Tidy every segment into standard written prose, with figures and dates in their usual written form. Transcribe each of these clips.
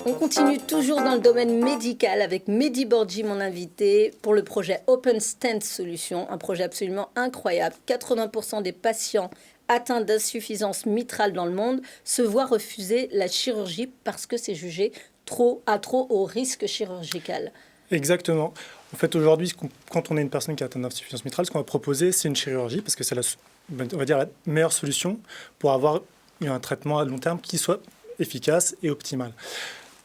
On continue toujours dans le domaine médical avec Mehdi Bordji, mon invité, pour le projet Open Stent Solutions, un projet absolument incroyable. 80% des patients atteints d'insuffisance mitrale dans le monde se voient refuser la chirurgie parce que c'est jugé à trop haut risque chirurgical. Exactement. En fait, aujourd'hui, quand on est une personne qui a atteint d'insuffisance mitrale, ce qu'on va proposer, c'est une chirurgie, parce que c'est on va dire, la meilleure solution pour avoir un traitement à long terme qui soit efficace et optimal.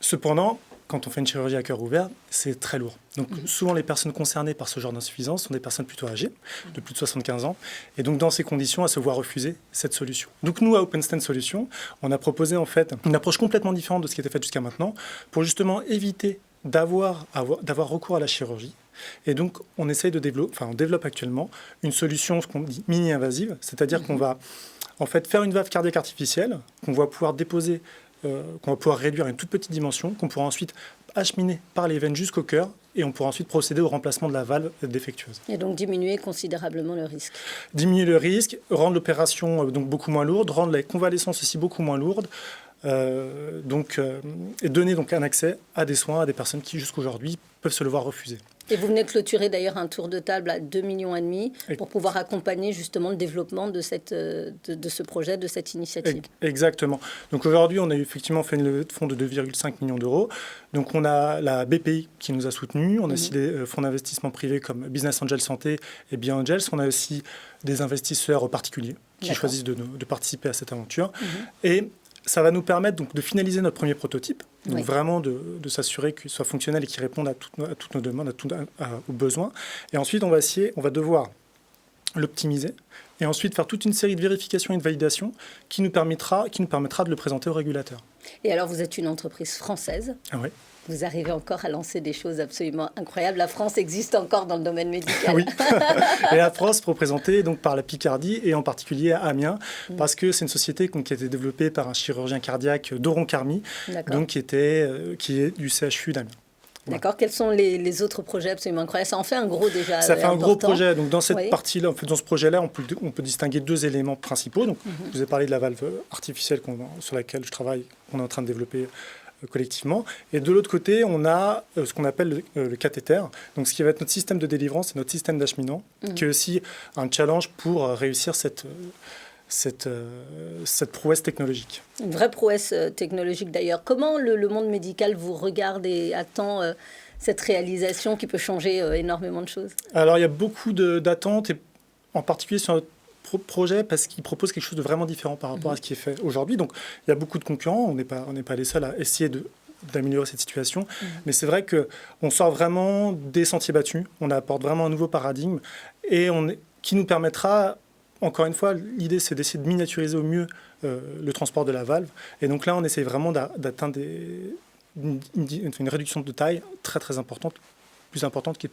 Cependant, quand on fait une chirurgie à cœur ouvert, c'est très lourd. Donc souvent, les personnes concernées par ce genre d'insuffisance sont des personnes plutôt âgées, de plus de 75 ans. Et donc, dans ces conditions, elles se voient refuser cette solution. Donc nous, à Open Stent Solutions, on a proposé en fait une approche complètement différente de ce qui était fait jusqu'à maintenant pour justement éviter d'avoir recours à la chirurgie. Et donc, on développe actuellement une solution, ce qu'on dit mini-invasive, c'est-à-dire qu'on va en fait faire une valve cardiaque artificielle qu'on va pouvoir déposer, qu'on va pouvoir réduire à une toute petite dimension, qu'on pourra ensuite acheminer par les veines jusqu'au cœur, et on pourra ensuite procéder au remplacement de la valve défectueuse. Et donc diminuer considérablement le risque. Diminuer le risque, rendre l'opération donc beaucoup moins lourde, rendre la convalescence aussi beaucoup moins lourde, et donner donc un accès à des soins à des personnes qui jusqu'aujourd'hui peuvent se le voir refuser. Et vous venez de clôturer d'ailleurs un tour de table à 2,5 millions pour pouvoir accompagner justement le développement de ce projet, de cette initiative. Exactement. Donc aujourd'hui, on a effectivement fait une levée de fonds de 2,5 millions d'euros. Donc on a la BPI qui nous a soutenus, on a aussi des fonds d'investissement privés comme Business Angel Santé et Bien Angels. On a aussi des investisseurs particuliers qui choisissent de participer à cette aventure. Et ça va nous permettre donc de finaliser notre premier prototype, donc vraiment de s'assurer qu'il soit fonctionnel et qu'il réponde à toutes nos demandes, aux besoins. Et ensuite, on va devoir l'optimiser et ensuite faire toute une série de vérifications et de validations qui nous permettra de le présenter au régulateur. Et alors, vous êtes une entreprise française. Ah oui. Vous arrivez encore à lancer des choses absolument incroyables. La France existe encore dans le domaine médical. Oui, et la France représentée donc par la Picardie et en particulier à Amiens, parce que c'est une société qui a été développée par un chirurgien cardiaque, Doron Carmi, donc qui est du CHU d'Amiens. Voilà. D'accord. Quels sont les autres projets absolument incroyables? Ça en fait un gros déjà. Ça fait un gros projet. Donc dans cette partie-là, en fait, dans ce projet-là, on peut distinguer deux éléments principaux. Donc, je vous ai parlé de la valve artificielle sur laquelle je travaille, qu'on est en train de développer collectivement. Et de l'autre côté, on a ce qu'on appelle le cathéter, donc ce qui va être notre système de délivrance et notre système d'acheminement, qui est aussi un challenge pour réussir cette prouesse technologique. Une vraie prouesse technologique d'ailleurs. Comment le monde médical vous regarde et attend cette réalisation qui peut changer énormément de choses? Alors il y a beaucoup d'attentes, et en particulier sur notre projet, parce qu'il propose quelque chose de vraiment différent par rapport à ce qui est fait aujourd'hui. Donc il y a beaucoup de concurrents, on n'est pas les seuls à essayer d'améliorer cette situation, mais c'est vrai qu'on sort vraiment des sentiers battus, on apporte vraiment un nouveau paradigme qui nous permettra, encore une fois, l'idée c'est d'essayer de miniaturiser au mieux le transport de la valve, et donc là on essaie vraiment d'atteindre une réduction de taille très très importante, plus importante que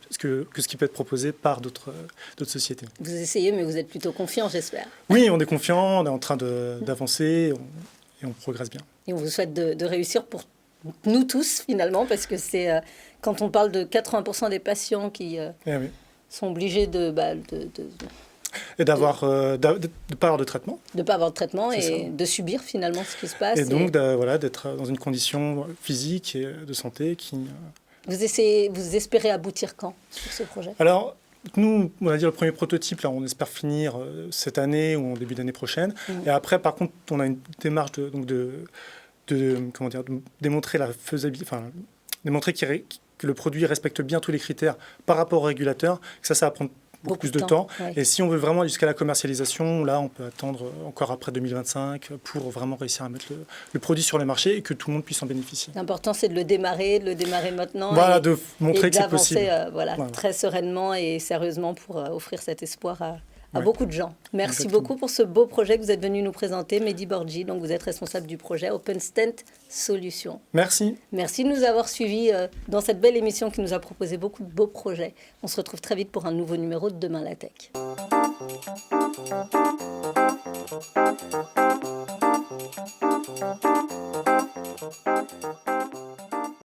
ce qui peut être proposé par d'autres sociétés. Vous essayez, mais vous êtes plutôt confiant, j'espère. Oui, on est confiant, on est en train d'avancer et on progresse bien. Et on vous souhaite de réussir pour nous tous, finalement, parce que c'est quand on parle de 80% des patients qui sont obligés et de ne pas avoir de traitement. De ne pas avoir de traitement et de subir finalement ce qui se passe. Et donc d'être dans une condition physique et de santé qui... Vous espérez aboutir quand sur ce projet? Alors, nous, on va dire le premier prototype, là, on espère finir cette année ou en début d'année prochaine. Et après, par contre, on a une démarche de démontrer la faisabilité, démontrer que le produit respecte bien tous les critères par rapport au régulateur. Ça va prendre beaucoup plus de temps. Ouais. Et si on veut vraiment aller jusqu'à la commercialisation, là, on peut attendre encore après 2025 pour vraiment réussir à mettre le produit sur le marché et que tout le monde puisse en bénéficier. L'important, c'est de le démarrer maintenant. Voilà, de montrer que c'est possible. Très sereinement et sérieusement pour offrir cet espoir à beaucoup de gens. Merci beaucoup pour ce beau projet que vous êtes venu nous présenter, Mehdi Bordji. Donc, vous êtes responsable du projet Open Stent Solutions. Merci. Merci de nous avoir suivis dans cette belle émission qui nous a proposé beaucoup de beaux projets. On se retrouve très vite pour un nouveau numéro de Demain la Tech.